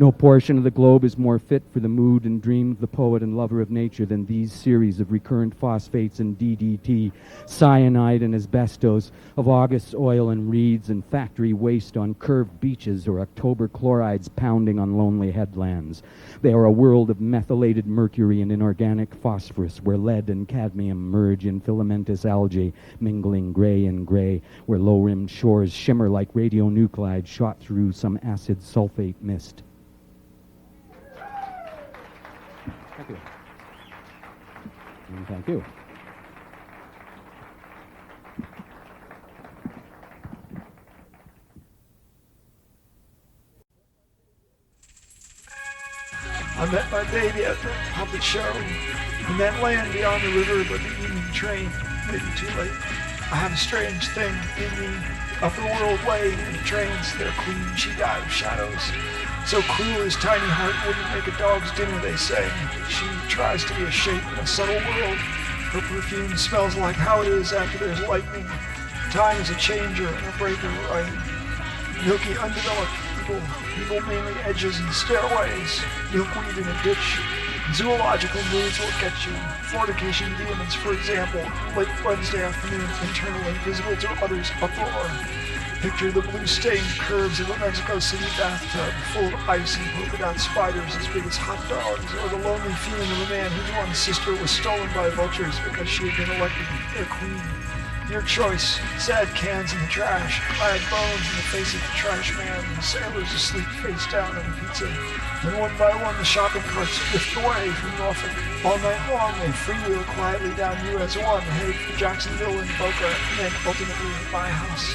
No portion of the globe is more fit for the mood and dream of the poet and lover of nature than these series of recurrent phosphates and DDT, cyanide and asbestos, of August oil and reeds and factory waste on curved beaches or October chlorides pounding on lonely headlands. They are a world of methylated mercury and inorganic phosphorus, where lead and cadmium merge in filamentous algae, mingling gray and gray, where low-rimmed shores shimmer like radionuclides shot through some acid sulfate mist. Thank you. And thank you. I met my baby at the puppet show, in that land beyond the river but the evening train, maybe too late. I have a strange thing in me, upper world way, in the trains, their queen, she died of shadows. So cruel his tiny heart wouldn't make a dog's dinner, they say. She tries to be a shape in a subtle world. Her perfume smells like how it is after there's lightning. Time is a changer and a breaker, right? Milky, undeveloped people mainly edges and stairways. Milkweed in a ditch. Zoological moods will get you. Fornication demons, for example, late Wednesday afternoon, internally visible to others, uproar. Picture the blue-stained curves of a Mexico City bathtub, full of ice and polka dot spiders as big as hot dogs, or the lonely feeling of a man whose one sister was stolen by vultures because she had been elected their queen. Your choice. Sad cans in the trash, clad bones in the face of the trash man, and sailors asleep face down on a pizza. And one by one the shopping carts drift away from Norfolk. All night long they freewheel quietly down US 1, headed for Jacksonville and Boca, and then ultimately my house.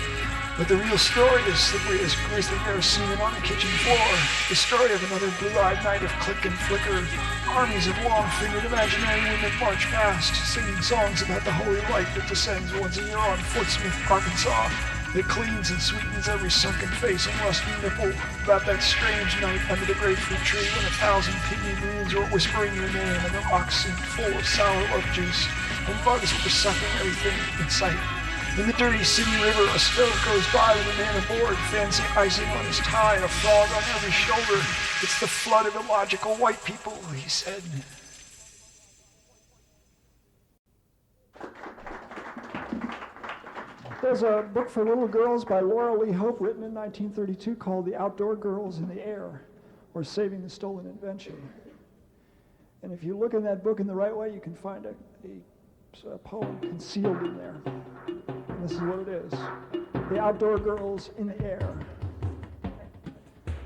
But the real story is slippery as grizzly bear semen on the kitchen floor. The story of another blue-eyed night of click and flicker. Armies of long-fingered imaginary women march past, singing songs about the holy light that descends once a year on Fort Smith, Arkansas. That cleans and sweetens every sunken face and rusty nipple. About that strange night under the grapefruit tree when 1,000 pygmy moons were whispering your name and the rocks seemed full of sour love juice, and bugs were sucking everything in sight. In the dirty city river, a stove goes by with a man aboard, fancy icing on his tie, a frog on every shoulder. It's the flood of illogical white people, he said. There's a book for little girls by Laura Lee Hope, written in 1932, called The Outdoor Girls in the Air, or Saving the Stolen Invention. And if you look in that book in the right way, you can find a poem concealed in there. And this is what it is. The Outdoor Girls in the Air.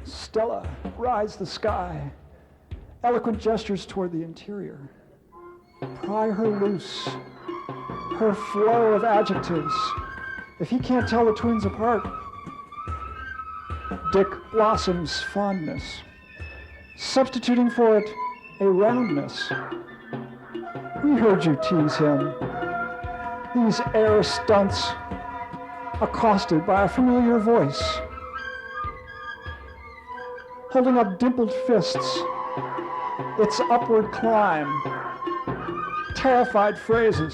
Stella rides the sky, eloquent gestures toward the interior. Pry her loose, her flow of adjectives. If he can't tell the twins apart, Dick blossoms fondness, substituting for it a roundness. We heard you tease him. These air stunts, accosted by a familiar voice, holding up dimpled fists, its upward climb, terrified phrases.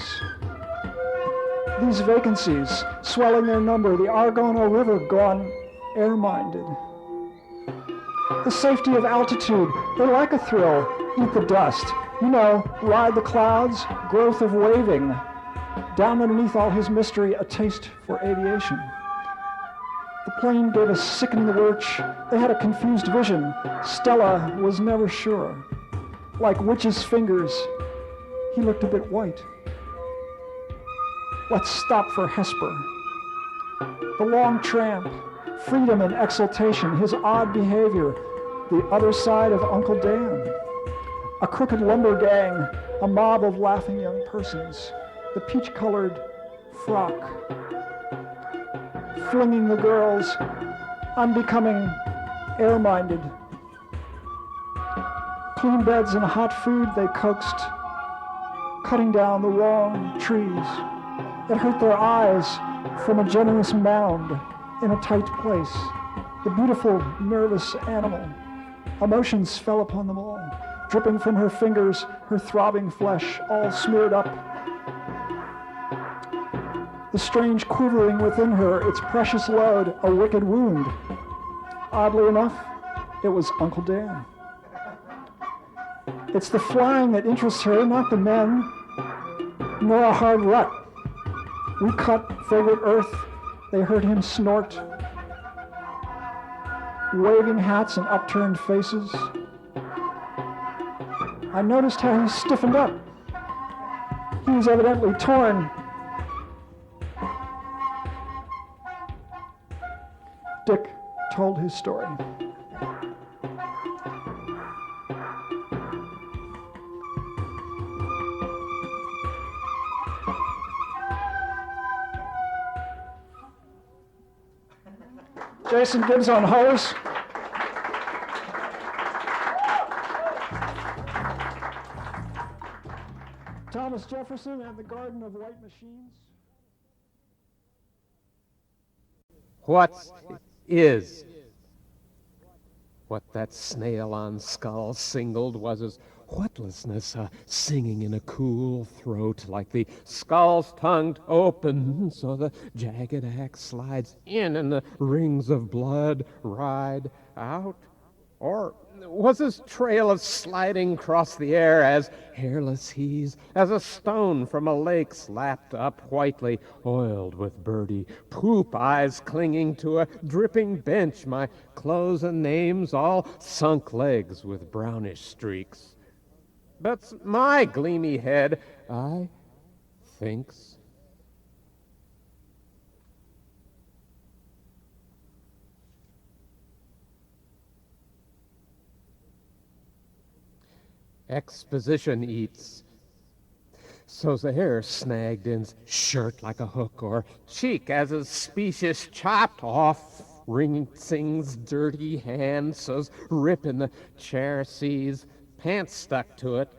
These vacancies, swelling their number, the Argono River gone air-minded. The safety of altitude, they like a thrill, eat the dust. You know, ride the clouds, growth of waving. Down underneath all his mystery, a taste for aviation. The plane gave a sickening lurch. They had a confused vision. Stella was never sure. Like witches' fingers, he looked a bit white. Let's stop for Hesper. The long tramp, freedom and exultation, his odd behavior, the other side of Uncle Dan. A crooked lumber gang, a mob of laughing young persons, the peach-colored frock, flinging the girls, unbecoming, air-minded. Clean beds and hot food they coaxed, cutting down the wrong trees. It hurt their eyes from a generous mound in a tight place. The beautiful, nervous animal. Emotions fell upon them all, dripping from her fingers, her throbbing flesh, all smeared up. The strange quivering within her, its precious load, a wicked wound. Oddly enough, It was Uncle Dan. It's the flying that interests her, not the men, nor a hard rut. We cut favorite earth. They heard him snort. Waving hats and upturned faces. I noticed how he stiffened up. He was evidently torn. Dick told his story. Jason Gibbs on hose. Thomas Jefferson and the Garden of White Machines. What is? What that snail on skull singled was his whatlessness, singing in a cool throat, like the skull's tongue open, so the jagged axe slides in and the rings of blood ride out. Or was his trail of sliding across the air as hairless he's as a stone from a lake slapped up whitely, oiled with birdie poop, eyes clinging to a dripping bench, my clothes and names all sunk legs with brownish streaks. But's my gleamy head, I thinks. Exposition eats. So's the hair snagged in's shirt like a hook, or cheek as a specious chopped off, rinsing's dirty hand, so's rip in the chair sees, pants stuck to it.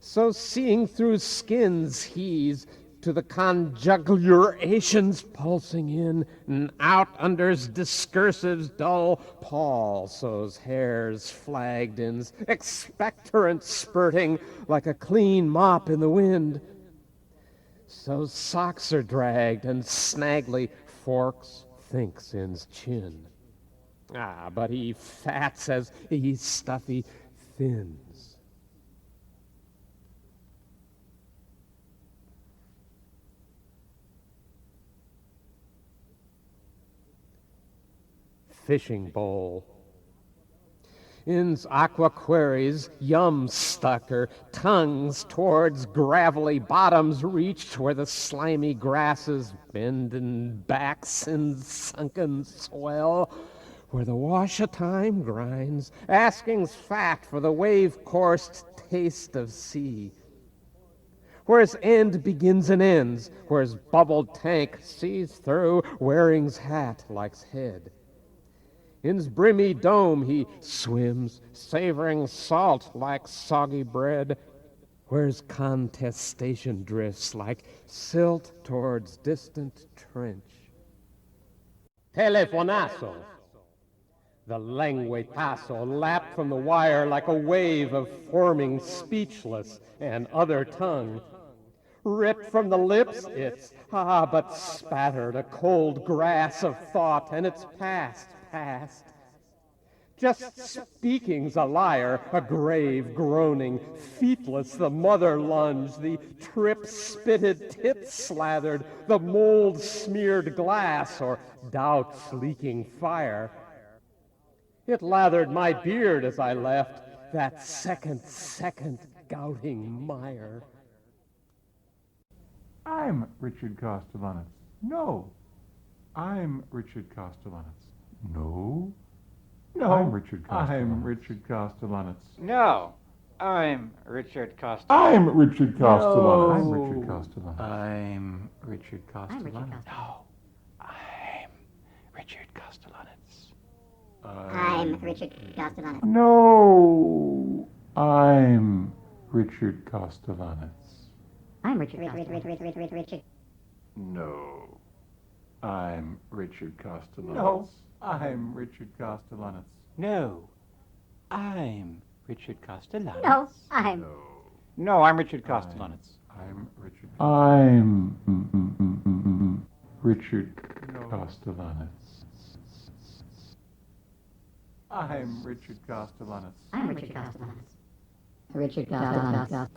So seeing through skins he's to the conjugulations pulsing in and out under's discursive's dull pall, so's hair's flagged in's expectorant spurting like a clean mop in the wind. So's socks are dragged and snaggly forks thinks in's chin. But he fats as he's stuffy thins. Fishing bowl. In's aqua queries, yum stuck her tongues towards gravelly bottoms reached where the slimy grasses bend and backs in sunken swell, where the wash-a-time grinds, asking's fat for the wave-coursed taste of sea. Where's end begins and ends, where's bubbled tank sees through wearing's hat like's head. In's brimmy dome he swims, savoring salt like soggy bread, where's contestation drifts like silt towards distant trench. Telefonazo. The languetazo lapped from the wire like a wave of forming speechless and other tongue. Ripped from the lips, it's, but spattered a cold grass of thought, and it's past. Just speaking's a liar, a grave groaning, feetless the mother lunge, the trip-spitted tit slathered, the mold-smeared glass, or doubt's leaking fire. It lathered my beard as I left, that second gouting mire. I'm Richard Kostelanetz. No, I'm Richard Kostelanetz. No. No. I'm Richard Kostelanetz. I'm Richard Kostelanetz. No. I'm Richard Kostelanetz. I'm Richard Kostelanetz. No. I'm Richard Kostelanetz. I'm Richard Kostelanetz. No. I'm Richard Kostelanetz. I'm Richard Kostelanetz. No. I'm Richard Kostelanetz. I'm Richard Richard. No. I'm Richard Kostelanetz. No. I'm Richard Kostelanetz. No. I'm Richard Kostelanetz. No, I'm. No, I'm Richard Kostelanetz. I'm Richard. I'm Richard Kostelanetz. I'm Richard Kostelanetz. I'm Richard Kostelanetz. Richard Kostelanetz.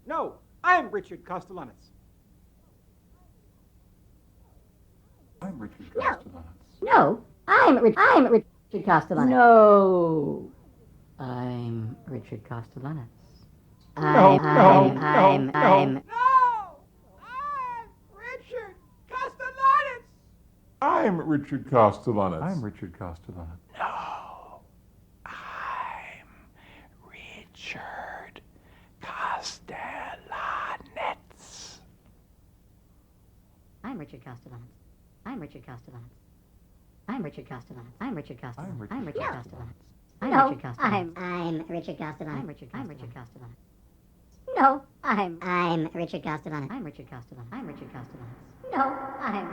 No, I'm Richard Kostelanetz. I'm Richard Kostelanetz. No, I'm Richard Kostelanetz. No, I'm Richard Kostelanetz. No, I'm Richard Kostelanetz. I'm Richard Kostelanetz. I'm Richard Kostelanetz. No, I'm Richard Kostelanetz. I'm Richard Kostelanetz. I'm Richard Kostelanetz. I'm Richard Kostelanetz. I'm Richard Kostelanetz. I'm Richard Kostelanetz. I'm Richard Kostelanetz. I'm Richard Kostelanetz. I'm Richard Kostelanetz. No, I'm Richard Kostelanetz. I'm Richard Kostelanetz. I'm Richard Kostelanetz. No, I'm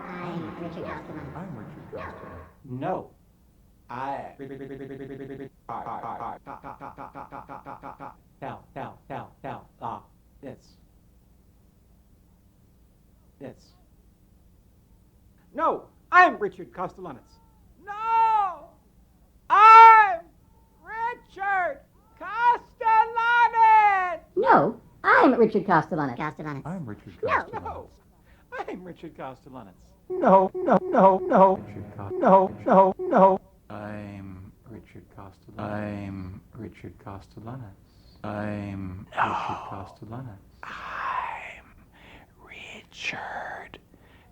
Richard Kostelanetz. I'm Richard Kostelanetz. No, No, I'm Richard Kostelanetz. No, I'm Richard Kostelanetz. No, I'm Richard Kostelanetz. Kostelanetz. I'm Richard No. Kostelanetz. No, I'm Richard Kostelanetz. No, no, no, no, Richard no, no, no. I'm Richard Kostelanetz. I'm Richard Kostelanetz. I'm Richard Kostelanetz. I'm Richard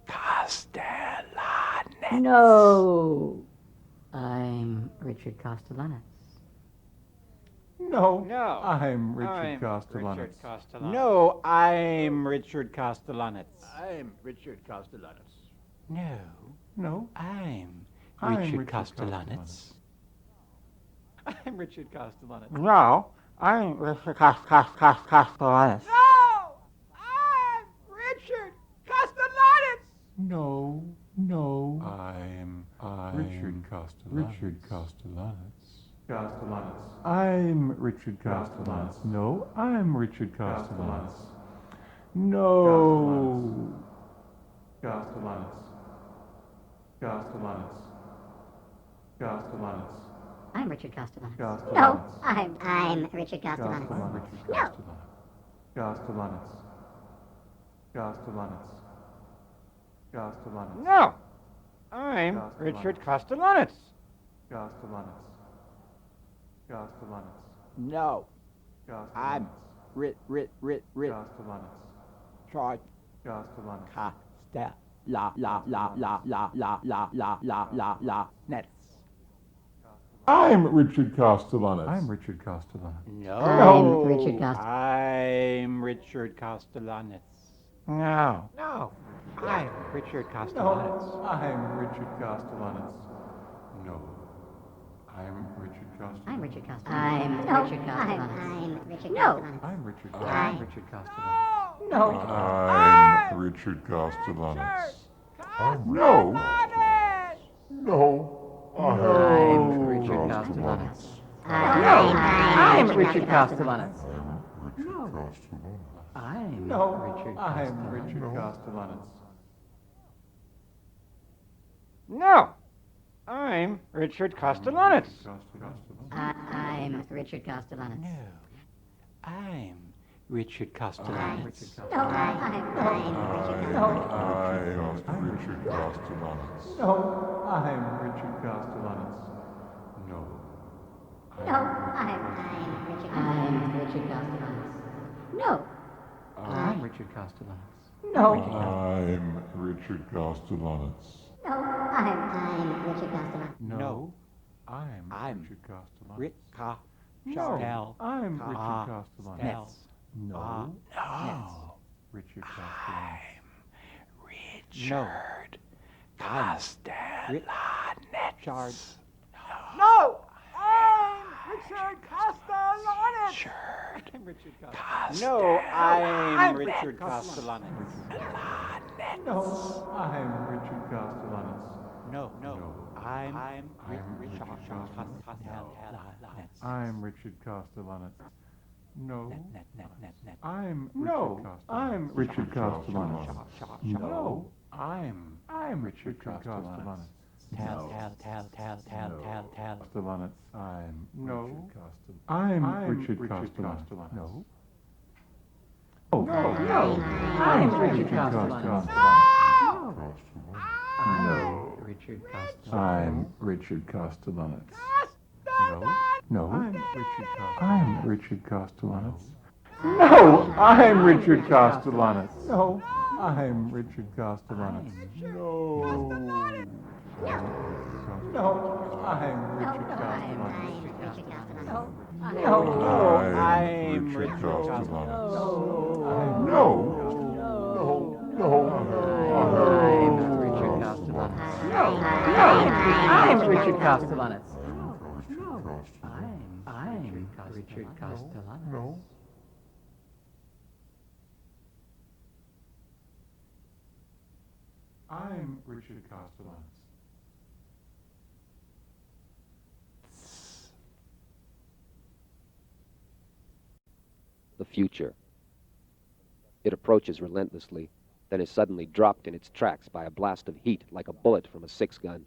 Kostelanetz. No, I'm Richard Kostelanetz. No, No, I'm Richard Kostelanetz. No, I'm Richard Kostelanetz. I'm Richard Kostelanetz. No, No, I'm I'm Richard Richard Kostelanetz. I'm Richard Kostelanetz. No, I'm Richard Kostelanetz. No, I'm Richard Kostelanetz. no, no. I'm Richard Kostelanetz. Richard Kostelanetz. Kostelanetz. I'm Richard Kostelanetz. No, I'm Richard Kostelanetz. No. Kostelanetz. Kostelanetz. Kostelanetz. I'm Richard Kostelanetz. Kostelanetz. No, I'm Richard Kostelanetz. I'm Richard Kostelanetz. Kostelanetz. Kostelanetz. Kostelanetz. No, I'm Richard Kostelanetz. Kostelanetz. Kostelanetz. No, I'm Kostelanetz. Richard Kostelanetz. Kostelanetz. Nets. I'm Richard Kostelanetz. I'm Richard Kostelanetz. No, I'm Richard Kostelanetz. I'm Richard Kostelanetz. No, I'm Richard Kostelanetz. I'm Richard Kostelanetz. No. I'm Richard Kostelanetz. I'm Richard Kostelanetz. I'm Richard Kostelanetz. No, I'm Richard Kostelanetz. I'm Richard Kostelanetz. no. I'm Richard Kostelanetz. No. No. I'm Richard Kostelanetz. I'm Richard Kostelanetz. I'm No. Richard I'm Richard Kostelanetz. No, I'm Richard Kostelanetz. I'm Richard Kostelanetz. No, I'm Richard Kostelanetz. No, I'm Richard No, I'm Richard Kostelanetz. no, I'm Richard Kostelanetz. No. No, I'm Richard Kostelanetz. No, I'm Richard Kostelanetz. no, I'm Richard Kostelanetz. no, I'm Richard Kostelanetz. No, I'm Richard Kostelanetz. Rick No. I'm Richard Ah. Kostelanetz. No. No, Richard Kostelanetz. Richard Kostelanetz. No, I'm Richard Kostelanetz. Richard I'm Richard Kostelanetz. No, I'm Richard Kostelanetz. no, I'm Richard Kostelanetz. No, I'm I'm Richard Kostelanetz. Kostelanetz. I'm Richard Kostelanetz. No. I'm no. Richard Kostelanetz. I'm Richard Kostelanetz. No. I'm I'm Richard Kostelanetz. Kostelanetz. I'm Richard Kostelanetz. No. Oh, no. I'm Richard Kostelanetz. No. I'm Richard Kostelanetz. No. I'm Richard Kostelanetz. No, I'm Richard Kostelanetz. No, I'm Richard Kostelanetz. No, I'm Richard Kostelanetz. No, I'm Richard Kostelanetz. No. I'm Richard Kostelanetz. I'm Richard Kostelanetz. I'm Richard Kostelanetz. No. I'm Richard Kostelanetz. The future. It approaches relentlessly, then is suddenly dropped in its tracks by a blast of heat like a bullet from a 6-gun.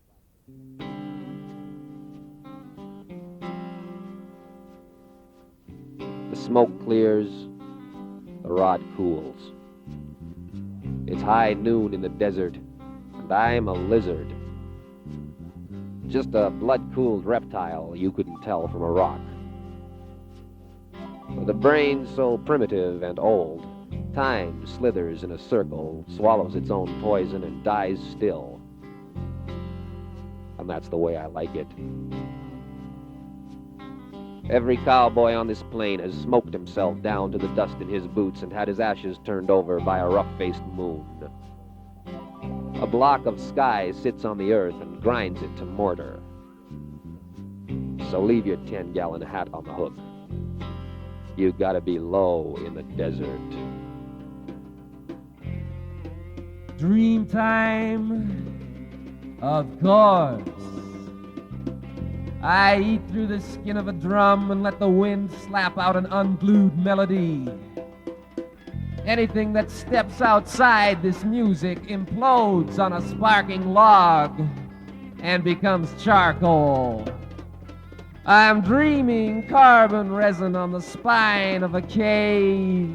The smoke clears, the rod cools. It's high noon in the desert, and I'm a lizard. Just a blood-cooled reptile you couldn't tell from a rock. With a brain so primitive and old, time slithers in a circle, swallows its own poison, and dies still. And that's the way I like it. Every cowboy on this plain has smoked himself down to the dust in his boots and had his ashes turned over by a rough-faced moon. A block of sky sits on the earth and grinds it to mortar. So leave your 10-gallon hat on the hook. You gotta be low in the desert. Dream time, of course. I eat through the skin of a drum and let the wind slap out an unglued melody. Anything that steps outside this music implodes on a sparking log and becomes charcoal. I'm dreaming carbon resin on the spine of a cave.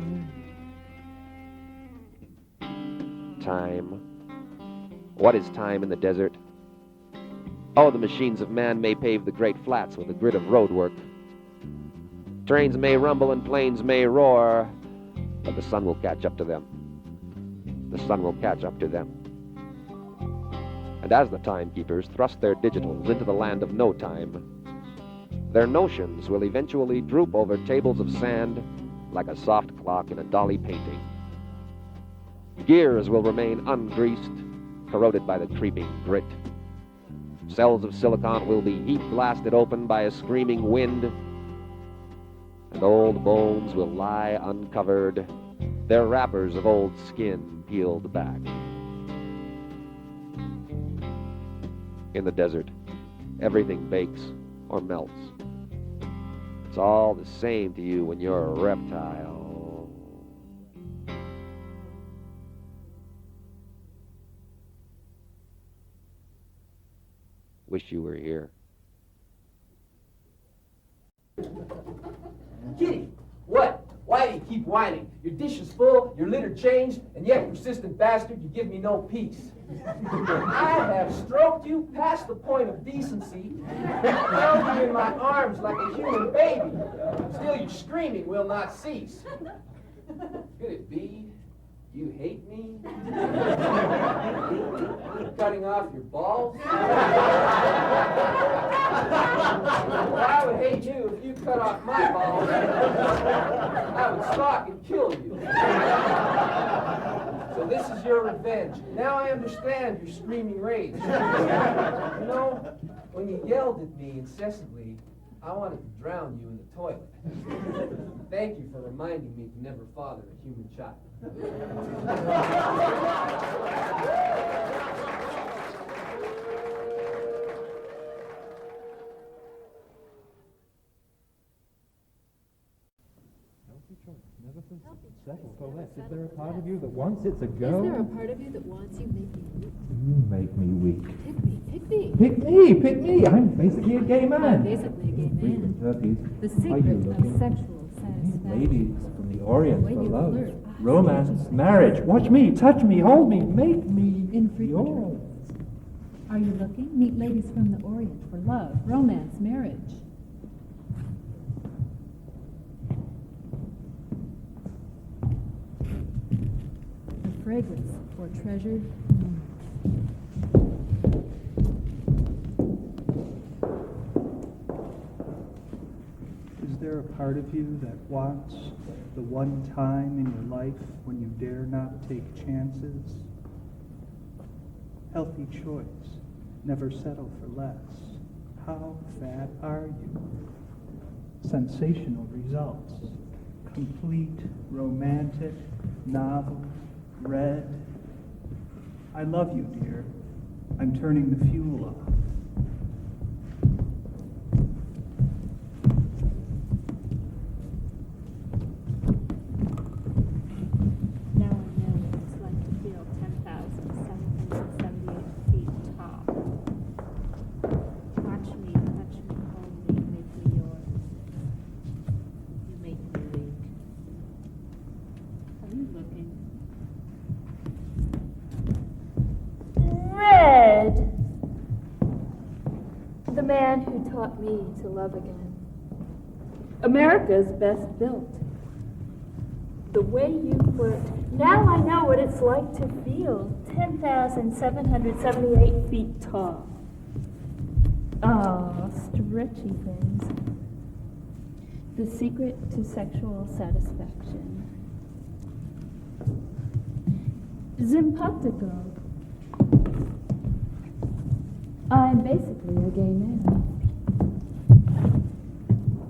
Time. What is time in the desert? Oh, the machines of man may pave the great flats with a grid of roadwork. Trains may rumble and planes may roar, but the sun will catch up to them. The sun will catch up to them. And as the timekeepers thrust their digitals into the land of no time, their notions will eventually droop over tables of sand like a soft clock in a Dali painting. Gears will remain ungreased, corroded by the creeping grit. Cells of silicon will be heat blasted open by a screaming wind, and old bones will lie uncovered, their wrappers of old skin peeled back. In the desert, everything bakes or melts. It's all the same to you when you're a reptile. Wish you were here. Kitty, what? Why do you keep whining? Your dish is full, your litter changed, and yet, persistent bastard, you give me no peace. I have stroked you past the point of decency, held you in my arms like a human baby. Still your screaming will not cease. Could it be you hate me? Cutting off your balls? Well, I would hate you if you cut off my balls. I would stalk and kill you. So this is your revenge. Now I understand your screaming rage. You know, when you yelled at me incessantly, I wanted to drown you in the toilet. Thank you for reminding me to never father a human child. Healthy Colette, is there a part of you that wants it to go? Is there a part of you that wants you make you weak? You make me weak. Pick me, pick me. Pick me, pick me. I'm basically a gay man. I'm basically a gay man. The secret of sexual satisfaction. Ladies from the Orient When for you love, flirt. romance, marriage. Watch me, touch me, hold me, make me Infrequent yours. Are you looking? Meet ladies from the Orient for love, romance, marriage. A fragrance for treasured moments. Is there a part of you that wants the one time in your life when you dare not take chances? Healthy choice. Never settle for less. How fat are you? Sensational results. Complete, romantic, novel, red. I love you, dear. I'm turning the fuel off. Now I know what it's like to feel 10,778 feet tall. Watch me, touch me, hold me, make me yours. You make me weak. Are you looking? Red! The man who taught me to love again. America's best built. The way you flirt. Now I know what it's like to feel 10,778 feet tall. Oh, stretchy things. The secret to sexual satisfaction. Simpatico. I'm basically a gay man.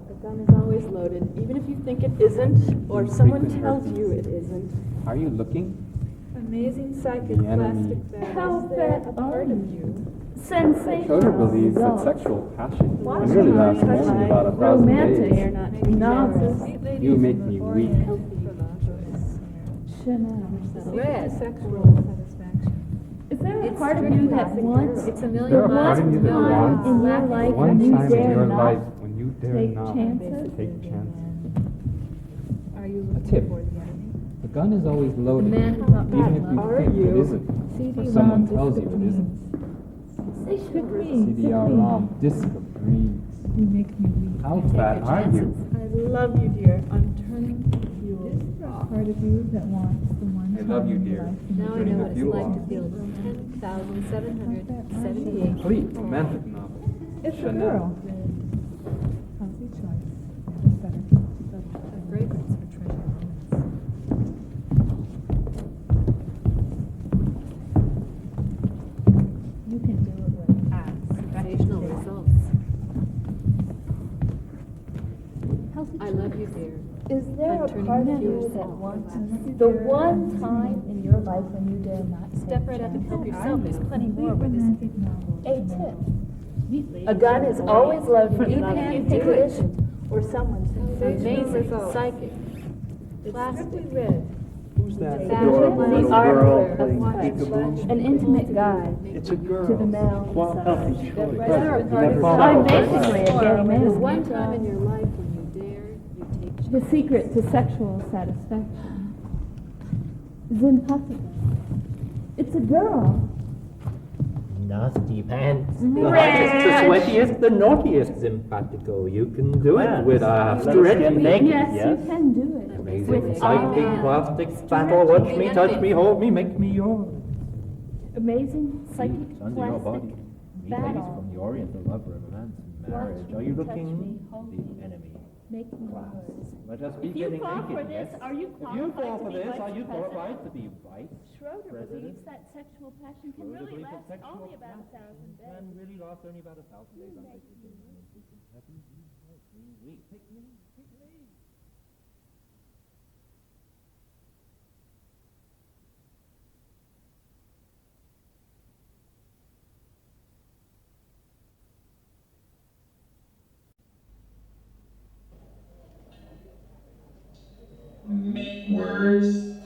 The gun is always loaded, even if you think it isn't, or someone tells you it isn't. Are you looking? Amazing psychic The enemy. plastic bag. How Is there fat a part are of you? you? Sensational. Coder believes that results. sexual passion Watch can really me, last touch only me, about 1,000 romantic, days. novice, You make me weak. Chanel. Red. Sexual satisfaction. Is there a part of you that wants It's a Is there million a part miles of you that one wants in your life one when you time in dare your not life when you dare take not chances? take chances? Are you A looking tip. for the enemy? The gun is always loaded, man who taught me even to if you love. think it isn't, or someone tells you it isn't. CD-ROM, disc of dreams. You make me weak. How fat are you? I love you, dear. I'm turning the fuel off. Part of you that wants the one I love you, time in dear. life Now I Turning know the what it's fuel like to off. feel 10,778. Complete romantic novel. It's a Chanel. girl. Healthy choice. Never better. A fragrance for treasure moments. You can do it with Sensational results. I love you, dear. Is there I'm a turning part the of you fuel that off. wants the one time in your life when you dare not Step right up and help yourself. There's plenty more where this A tip. neatly. A gun is always loaded, You even can if you do think it. it isn't, or someone says Amazing, psychic, plastic, red. Who's that Fashion, adorable the little art girl of playing watching peekaboo? an intimate guide It's a girl. to the male Healthy side. choice. Right there, a part of Never you. I'm settle. basically a gay There's man. one time in your life when you dare, you take The secret to sexual satisfaction. Simpatico. It's a girl. Nasty pants. The hottest, the sweatiest, the naughtiest simpatico. You can do it with a stretchy naked, Yes, yes? you can do it. Amazing, psychic, plastic, battle, watch me, touch me, hold me, make me yours. Amazing psychic It's under your plastic body. Meet ladies battle. from the Orient, the love, romance, and marriage. Are you Touch looking? me, hold The me. enemy. Make me Class. yours. Let us be If you getting fall naked, for this, yes? are you If you fall qualified for to be this, vice are you president? qualified to be vice Schroeder president? believes that sexual passion can Schroeder really believes that last sexual only about 1,000 days. Can really last only about 1,000 days. I'm like, heaven, make me weak. Pick me, pick me. Make words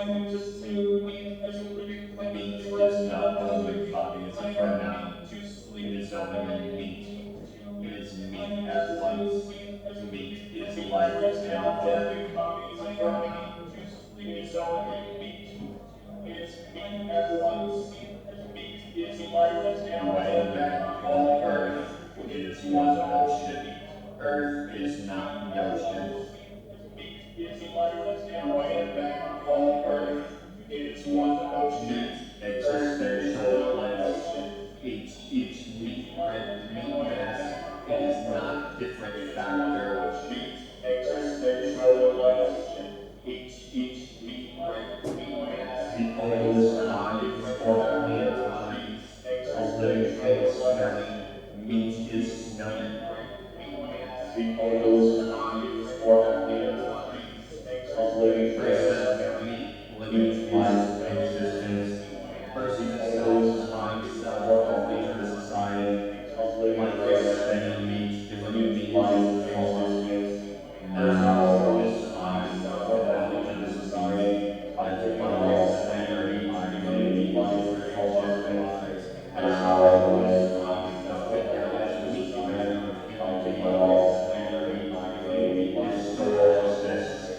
going to sleep. Meat is not a living body as a pronoun. It is only meat. It is meat at once. Meat is life and death. It is only meat. It is meat at once. Meat is life and death. Way back on Earth, it was ocean. Earth is not the ocean. Meat is life and death. Way back on Earth, it was ocean. Meat existential less. Each meat red meat mass. It is not different factor. Meat existential less. Each meat red meat mass. The oldest times or plant times. As living things smelling. Meat is smelling. The oldest times or plant times. As living things meat living life existence. Person itself finds itself in the society. Like this thing meat different meat life existence. Now is time for in the society. I take all slavery, I make life existence. Now is time for meat living. I take all slavery, I make historical existence.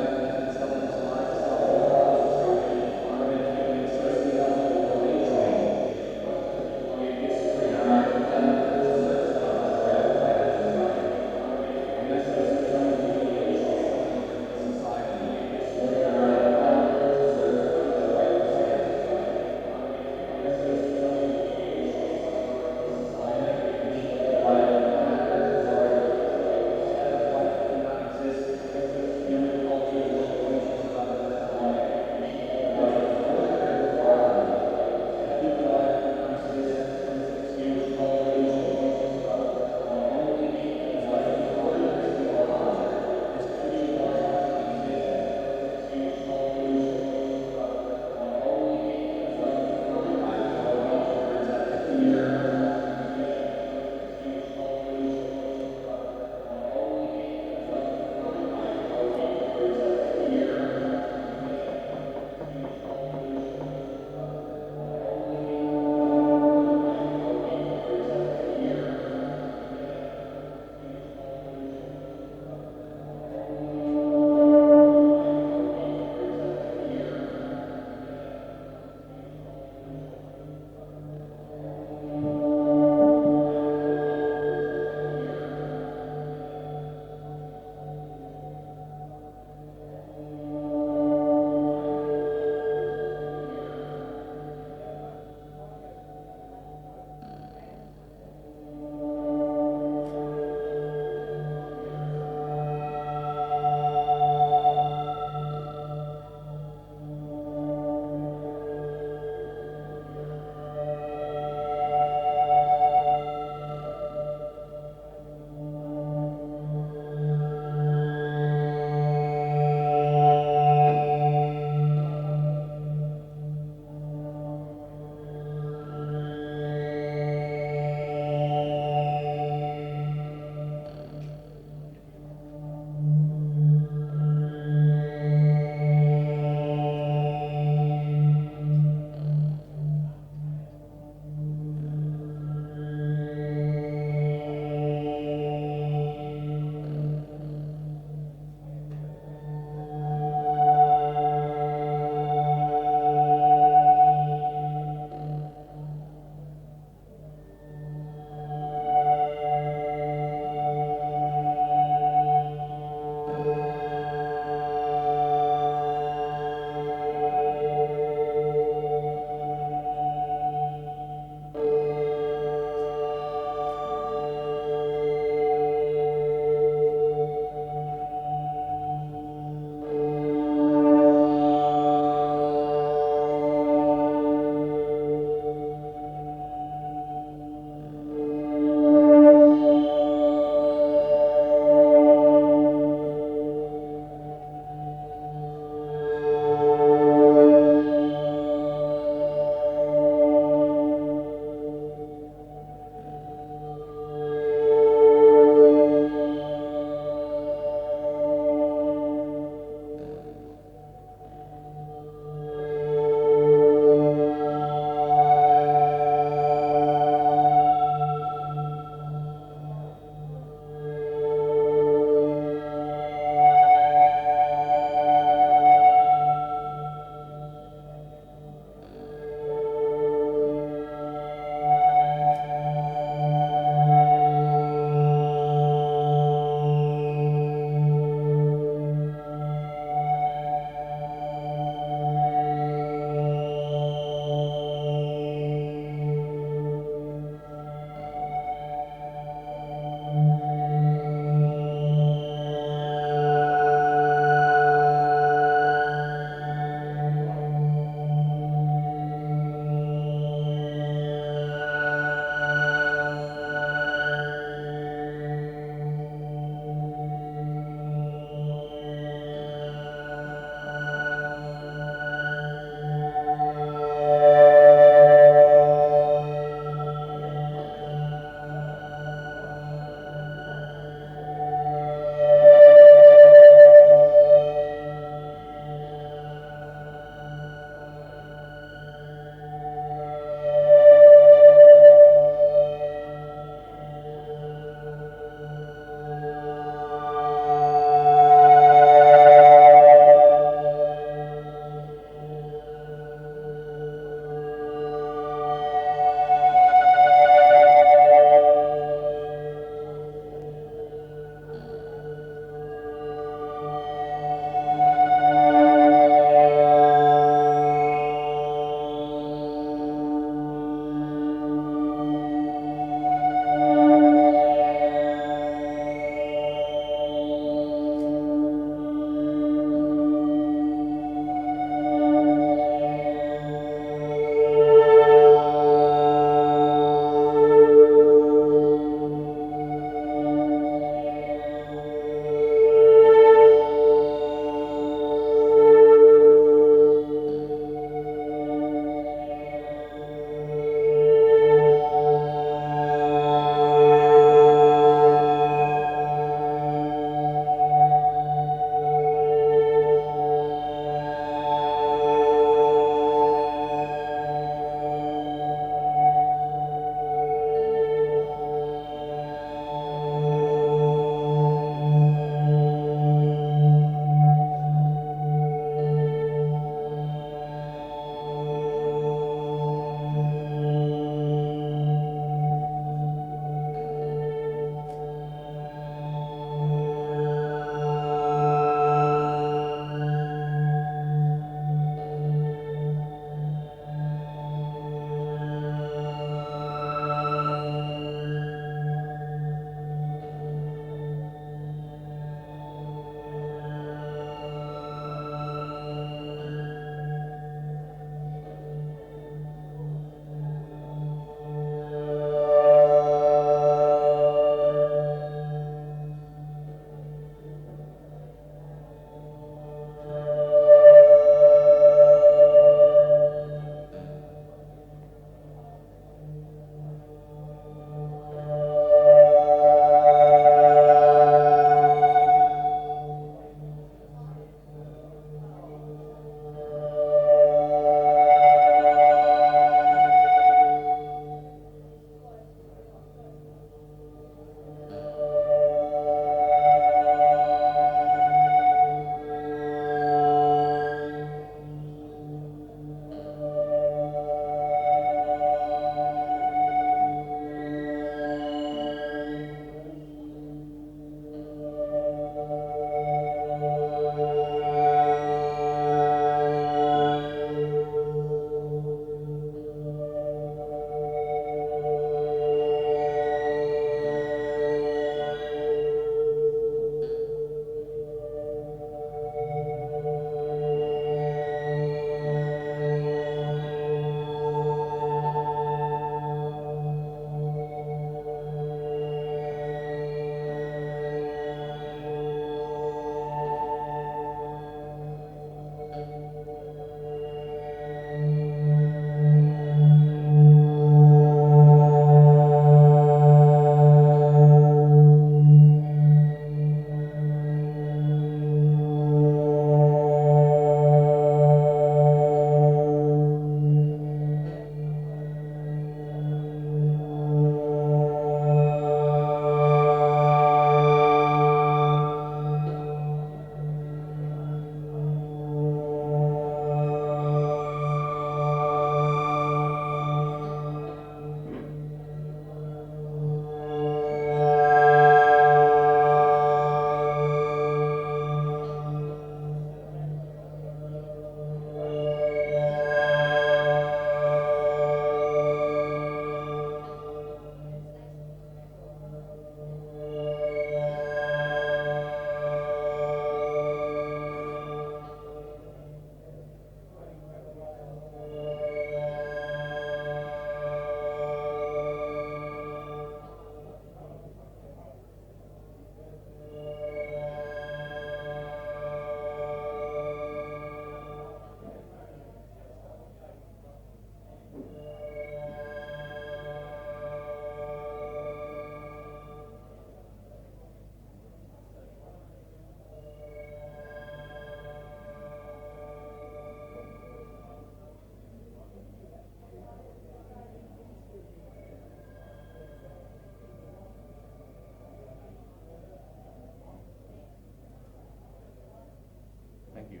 Thank you.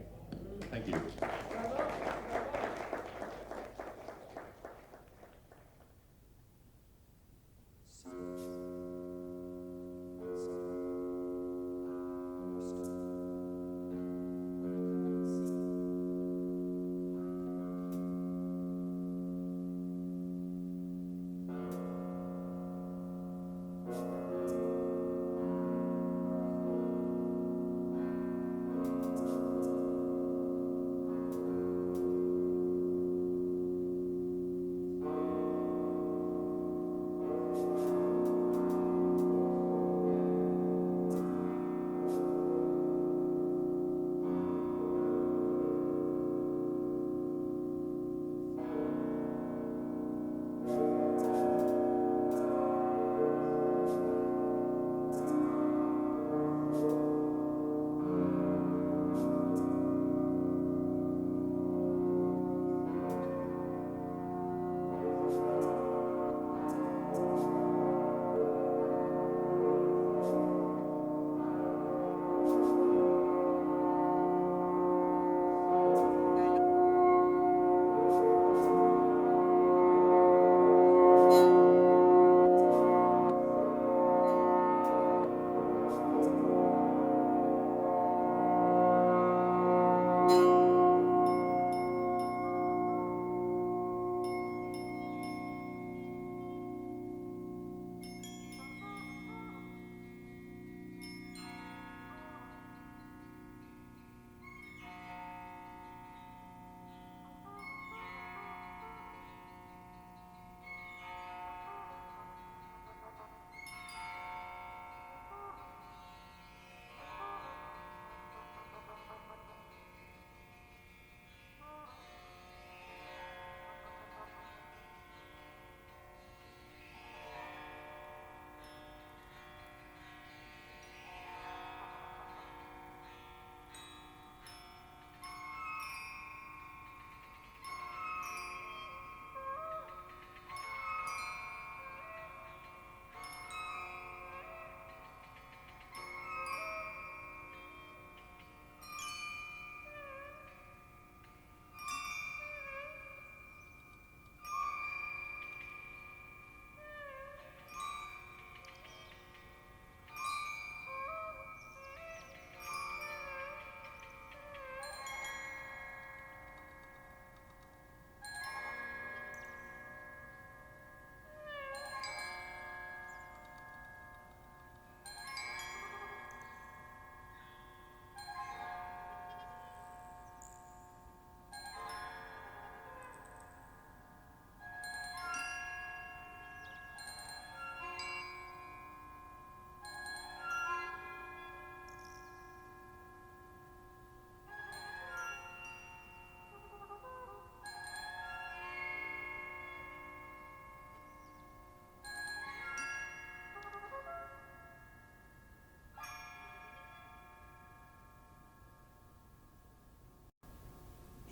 Thank you.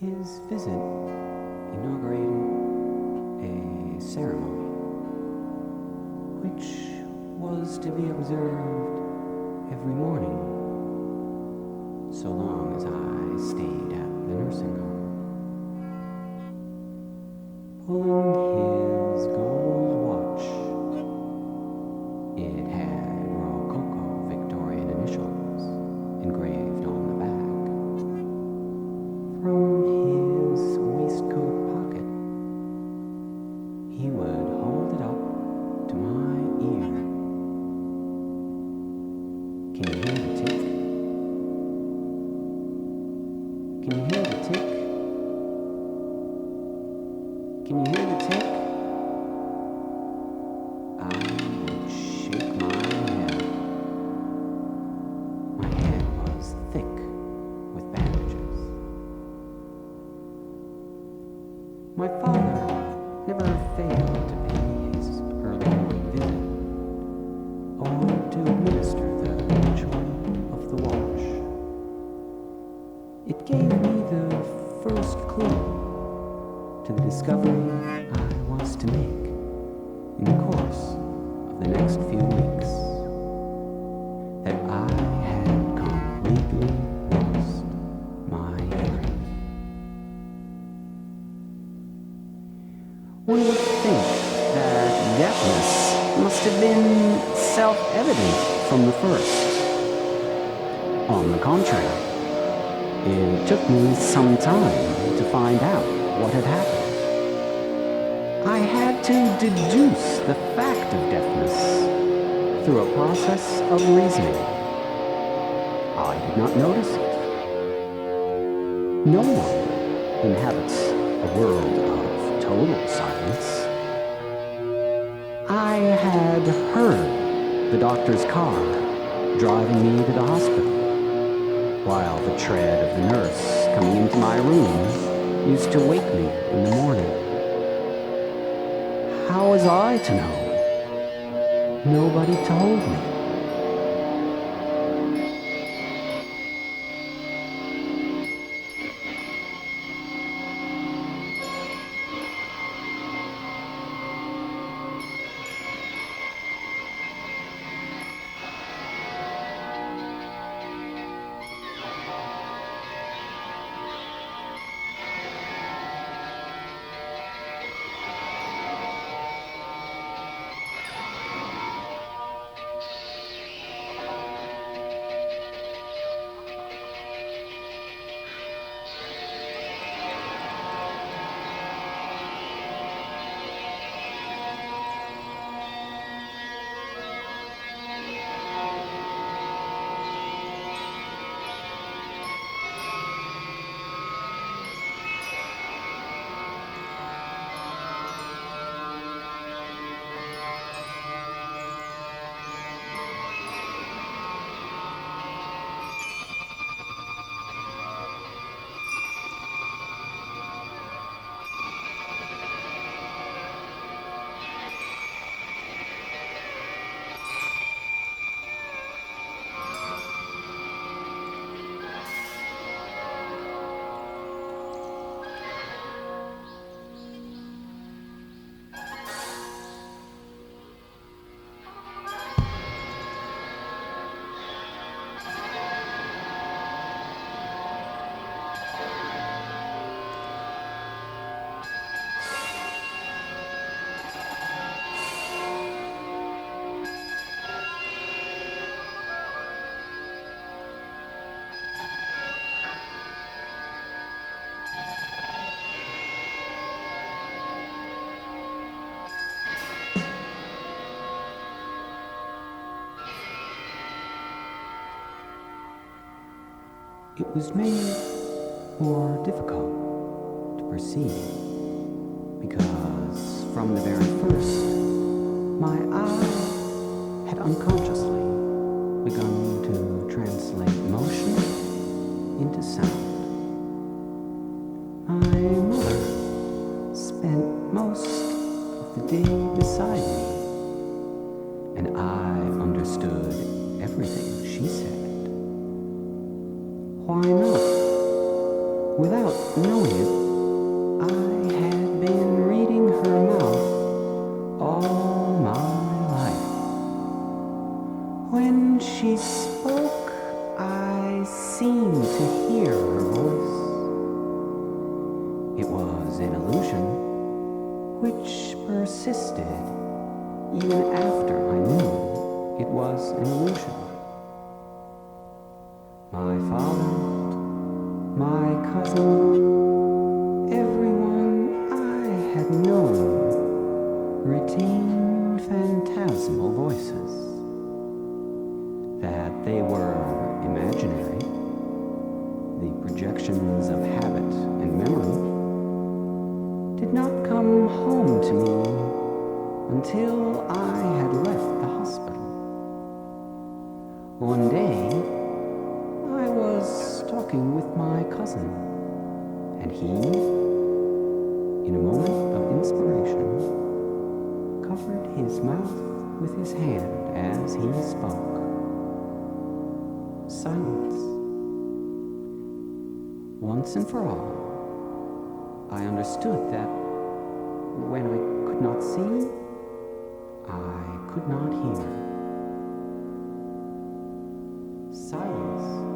His visit inaugurated a ceremony which was to be observed every morning so long as I stayed at the nursing home. Pulling his gold watch, it had Rococo Victorian initials engraved on the back. From his waistcoat pocket, he would hold it up to my ear. Can you hear the tick? Can you hear the tick? Can you hear the tick? I would shake my head. My head was thick with bandages. My father never failed to pay his early morning visit or to administer the ritual of the watch. It gave me the first clue to the discovery I was to make in the course of the next few weeks, that I had completely lost my from the first. On the contrary, it took me some time to find out what had happened. I had to deduce the fact of deafness through a process of reasoning. I did not notice it. No one inhabits a world of total silence. I had heard the doctor's car driving me to the hospital, while the tread of the nurse coming into my room used to wake me in the morning. How was I to know? Nobody told me. It was made more difficult to perceive because from the very first, my eye had unconsciously begun to translate motion into sound. My mother spent most of the day beside me, and I understood everything she said. Why not? Without knowing it, I had been reading her mouth all my life. When she spoke, I seemed to hear her voice. It was an illusion which persisted even after I knew it was an illusion. My father, my cousin, everyone I had known retained phantasmal voices. That they were imaginary, the projections of habit and memory, did not come home to me until I had left the hospital. One day, I was talking with my cousin, and he, in a moment of inspiration, covered his mouth with his hand as he spoke. Silence. Once and for all, I understood that when I could not see, I could not hear. Silence